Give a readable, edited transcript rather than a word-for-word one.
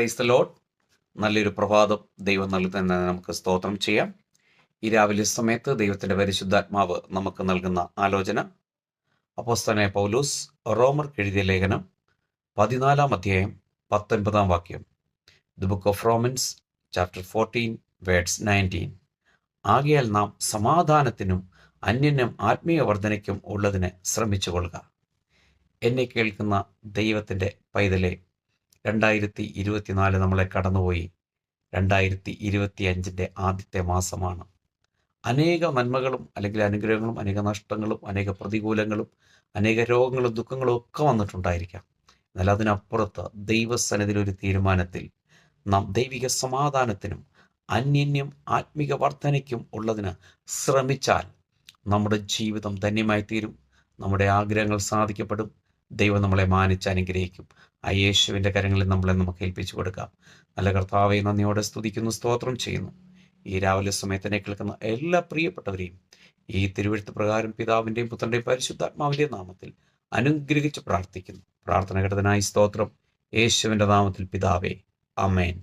Praise the Lord. നല്ലൊരു പ്രഭാതം ദൈവം നൽകുന്ന നമുക്ക് സ്തോത്രം ചെയ്യാം. ഈ രാവിലെ സമയത്ത് ദൈവത്തിൻ്റെ പരിശുദ്ധാത്മാവ് നമുക്ക് നൽകുന്ന ആലോചന അപ്പോസ്തലനായ പൗലോസ് റോമർക്ക് എഴുതിയ ലേഖനം 14 അധ്യായം 19 വാക്യം. The book of romance chapter 14 words 19. ആകയാൽ നാം സമാധാനത്തിനും അന്യോന്യം ആത്മീയ വർധനയ്ക്കും ഉള്ളതിന് ശ്രമിച്ചുകൊള്ളുക. എന്നെ കേൾക്കുന്ന ദൈവത്തിൻ്റെ പൈതലെ, 2024 നമ്മളെ കടന്നുപോയി. 2025 ആദ്യത്തെ മാസമാണ്. അനേക നന്മകളും അല്ലെങ്കിൽ അനുഗ്രഹങ്ങളും അനേക നഷ്ടങ്ങളും അനേക പ്രതികൂലങ്ങളും അനേക രോഗങ്ങളും ദുഃഖങ്ങളും ഒക്കെ വന്നിട്ടുണ്ടായിരിക്കാം. എന്നാൽ അതിനപ്പുറത്ത് ദൈവസന്നിധിയിൽ ഒരു തീരുമാനത്തിൽ നാം ദൈവിക സമാധാനത്തിനും അന്യോന്യം ആത്മിക വർധനയ്ക്കും ഉള്ളതിന് ശ്രമിച്ചാൽ നമ്മുടെ ജീവിതം ധന്യമായി തീരും. നമ്മുടെ ആഗ്രഹങ്ങൾ സാധിക്കപ്പെടും. ദൈവം നമ്മളെ മാനിച്ച് അനുഗ്രഹിക്കും. ആ യേശുവിൻ്റെ കരങ്ങളിൽ നമ്മളെ നമുക്ക് ഏൽപ്പിച്ചു കൊടുക്കാം. നല്ല കർത്താവെ, നന്ദിയോടെ സ്തുതിക്കുന്നു, സ്തോത്രം ചെയ്യുന്നു. ഈ രാവിലെ സമയത്തിനെ കേൾക്കുന്ന എല്ലാ പ്രിയപ്പെട്ടവരെയും ഈ തിരുവെഴുത്ത് പ്രകാരം പിതാവിൻ്റെയും പുത്രൻ്റെയും പരിശുദ്ധാത്മാവിൻ്റെയും നാമത്തിൽ അനുഗ്രഹിച്ച് പ്രാർത്ഥിക്കുന്നു. പ്രാർത്ഥന കേട്ടതിനായി സ്തോത്രം. യേശുവിൻ്റെ നാമത്തിൽ പിതാവേ, ആമേൻ.